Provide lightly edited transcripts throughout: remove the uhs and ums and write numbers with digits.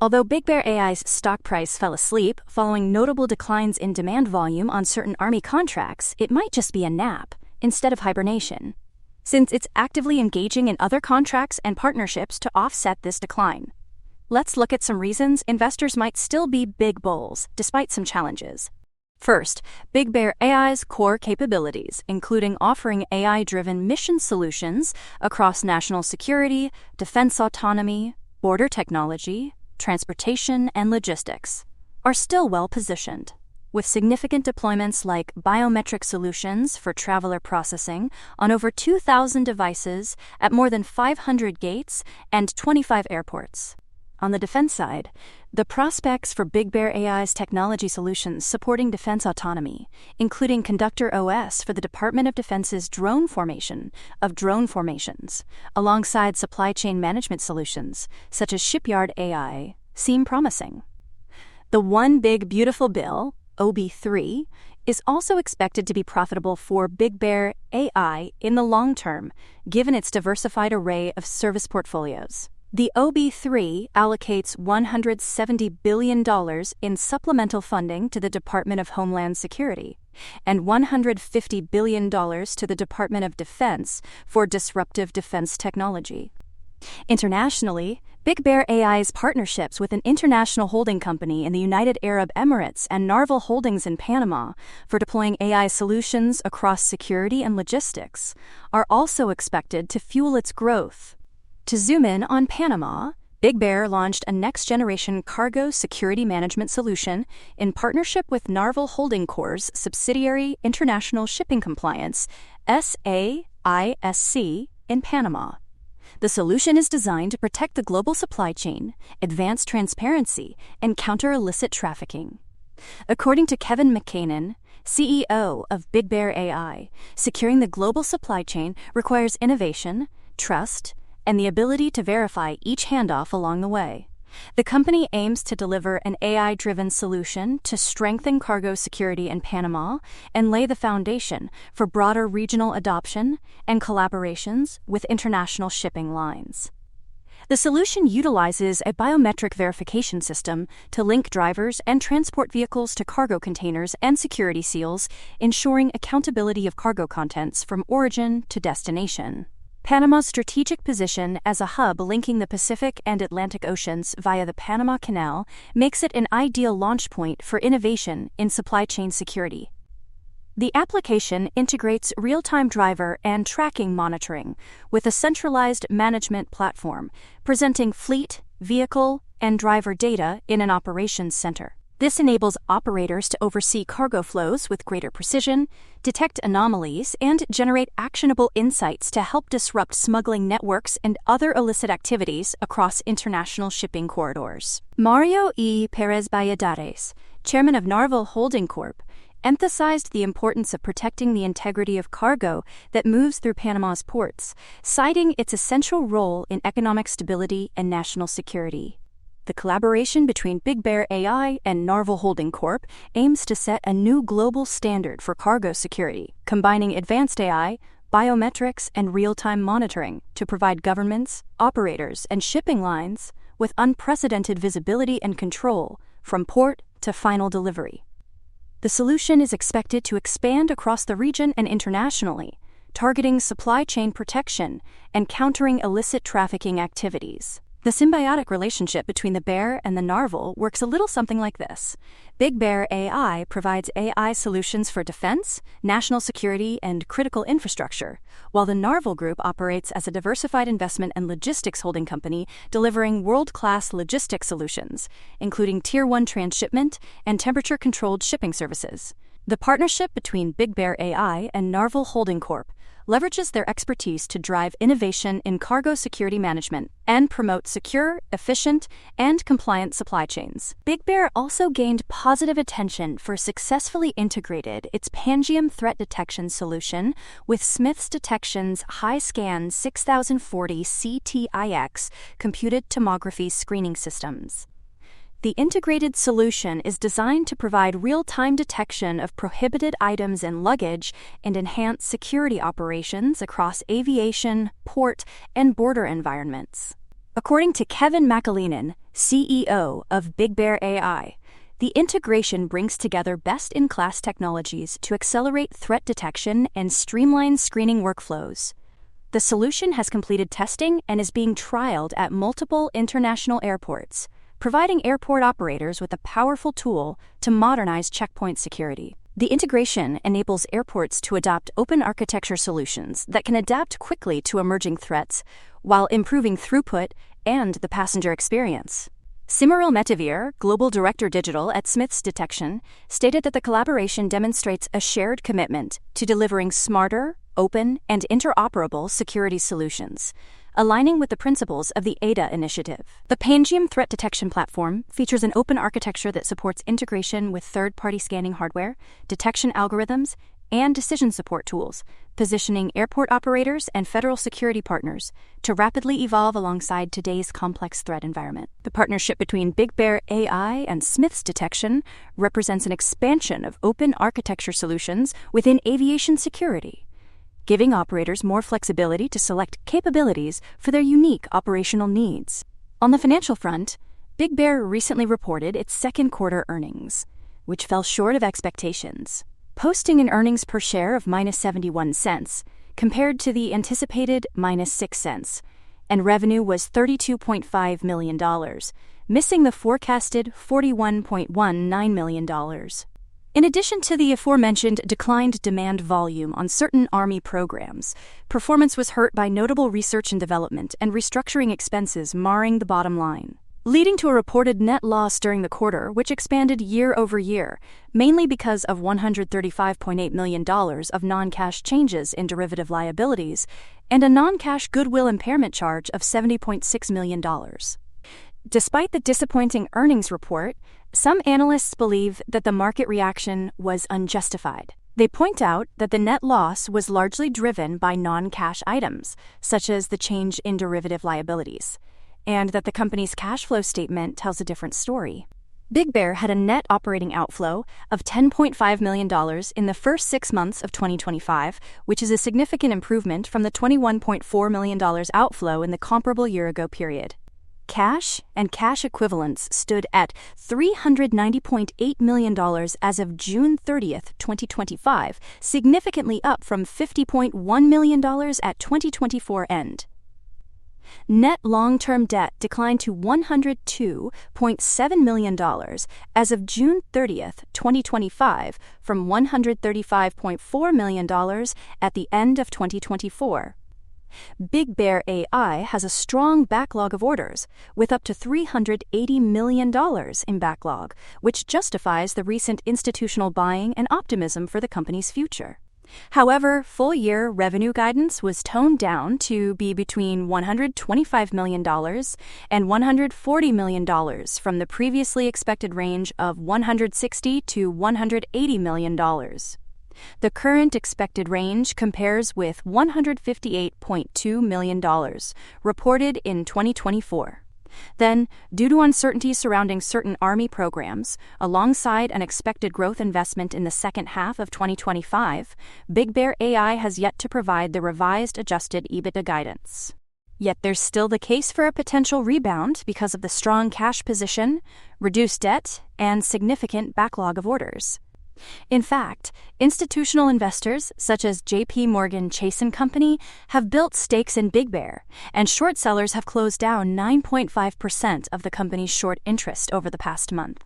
Although BigBear.ai's stock price fell asleep following notable declines in demand volume on certain Army contracts, it might just be a nap instead of hibernation, since it's actively engaging in other contracts and partnerships to offset this decline. Let's look at some reasons investors might still be big bulls despite some challenges. First, BigBear.ai's core capabilities, including offering AI-driven mission solutions across national security, defense autonomy, border technology, transportation, and logistics, are still well-positioned, with significant deployments like biometric solutions for traveler processing on over 2,000 devices at more than 500 gates and 25 airports. On the defense side, the prospects for BigBear.ai's technology solutions supporting defense autonomy, including Conductor OS for the Department of Defense's drone formation of drone formations, alongside supply chain management solutions such as Shipyard AI, seem promising. The One Big Beautiful Bill, OB3, is also expected to be profitable for BigBear.ai in the long term, given its diversified array of service portfolios. The OB3 allocates $170 billion in supplemental funding to the Department of Homeland Security and $150 billion to the Department of Defense for disruptive defense technology. Internationally, BigBear.ai's partnerships with an international holding company in the United Arab Emirates and Narval Holdings in Panama for deploying AI solutions across security and logistics are also expected to fuel its growth. To zoom in on Panama, BigBear launched a next-generation cargo security management solution in partnership with Narval Holding Corp's subsidiary International Shipping Compliance, SAISC, in Panama. The solution is designed to protect the global supply chain, advance transparency, and counter illicit trafficking. According to Kevin McCanon, CEO of BigBear.ai, securing the global supply chain requires innovation, trust, and the ability to verify each handoff along the way. The company aims to deliver an AI-driven solution to strengthen cargo security in Panama and lay the foundation for broader regional adoption and collaborations with international shipping lines. The solution utilizes a biometric verification system to link drivers and transport vehicles to cargo containers and security seals, ensuring accountability of cargo contents from origin to destination. Panama's strategic position as a hub linking the Pacific and Atlantic Oceans via the Panama Canal makes it an ideal launch point for innovation in supply chain security. The application integrates real-time driver and tracking monitoring with a centralized management platform, presenting fleet, vehicle, and driver data in an operations center. This enables operators to oversee cargo flows with greater precision, detect anomalies, and generate actionable insights to help disrupt smuggling networks and other illicit activities across international shipping corridors. Mario E. Perez Valladares, chairman of Narval Holding Corp., emphasized the importance of protecting the integrity of cargo that moves through Panama's ports, citing its essential role in economic stability and national security. The collaboration between BigBear.ai and Narval Holding Corp. Aims to set a new global standard for cargo security, combining advanced AI, biometrics, and real-time monitoring to provide governments, operators, and shipping lines with unprecedented visibility and control from port to final delivery. The solution is expected to expand across the region and internationally, targeting supply chain protection and countering illicit trafficking activities. The symbiotic relationship between the Bear and the Narval works a little something like this. BigBear.ai provides AI solutions for defense, national security, and critical infrastructure, while the Narval Group operates as a diversified investment and logistics holding company delivering world-class logistics solutions, including Tier 1 transshipment and temperature-controlled shipping services. The partnership between BigBear.ai and Narval Holding Corp. Leverages their expertise to drive innovation in cargo security management and promote secure, efficient, and compliant supply chains. BigBear also gained positive attention for successfully integrated its Pangiam threat detection solution with Smiths Detection's HiScan 6040 CTIX computed tomography screening systems. The integrated solution is designed to provide real-time detection of prohibited items and luggage and enhance security operations across aviation, port, and border environments. According to Kevin McAleenan, CEO of BigBear, the integration brings together best-in-class technologies to accelerate threat detection and streamline screening workflows. The solution has completed testing and is being trialed at multiple international airports, providing airport operators with a powerful tool to modernize checkpoint security. The integration enables airports to adopt open architecture solutions that can adapt quickly to emerging threats while improving throughput and the passenger experience. Cyril Metivier, Global Director Digital at Smiths Detection, stated that the collaboration demonstrates a shared commitment to delivering smarter, open, and interoperable security solutions, aligning with the principles of the ADA initiative. The Pangiam threat detection platform features an open architecture that supports integration with third-party scanning hardware, detection algorithms, and decision support tools, positioning airport operators and federal security partners to rapidly evolve alongside today's complex threat environment. The partnership between BigBear AI and Smiths Detection represents an expansion of open architecture solutions within aviation security, giving operators more flexibility to select capabilities for their unique operational needs. On the financial front, BigBear recently reported its second quarter earnings, which fell short of expectations, posting an earnings per share of -71 compared to the anticipated -6, and revenue was $32.5 million, missing the forecasted $41.19 million. In addition to the aforementioned declined demand volume on certain Army programs, performance was hurt by notable research and development and restructuring expenses marring the bottom line, leading to a reported net loss during the quarter, which expanded year over year, mainly because of $135.8 million of non-cash changes in derivative liabilities and a non-cash goodwill impairment charge of $70.6 million. Despite the disappointing earnings report, some analysts believe that the market reaction was unjustified. They point out that the net loss was largely driven by non-cash items, such as the change in derivative liabilities, and that the company's cash flow statement tells a different story. BigBear had a net operating outflow of $10.5 million in the first 6 months of 2025, which is a significant improvement from the $21.4 million outflow in the comparable year-ago period. Cash and cash equivalents stood at $390.8 million as of June 30th, 2025, significantly up from $50.1 million at 2024 end. Net long-term debt declined to $102.7 million as of June 30th, 2025, from $135.4 million at the end of 2024. BigBear AI has a strong backlog of orders, with up to $380 million in backlog, which justifies the recent institutional buying and optimism for the company's future. However, full-year revenue guidance was toned down to be between $125 million and $140 million from the previously expected range of $160 to $180 million. The current expected range compares with $158.2 million reported in 2024. Then, due to uncertainty surrounding certain Army programs, alongside an expected growth investment in the second half of 2025, BigBear AI has yet to provide the revised adjusted EBITDA guidance. Yet there's still the case for a potential rebound because of the strong cash position, reduced debt, and significant backlog of orders. In fact, institutional investors such as J.P. Morgan Chase & Company have built stakes in BigBear, and short sellers have closed down 9.5% of the company's short interest over the past month.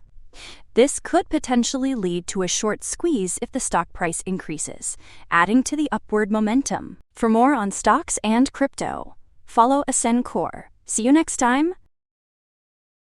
This could potentially lead to a short squeeze if the stock price increases, adding to the upward momentum. For more on stocks and crypto, follow Ascencore. See you next time.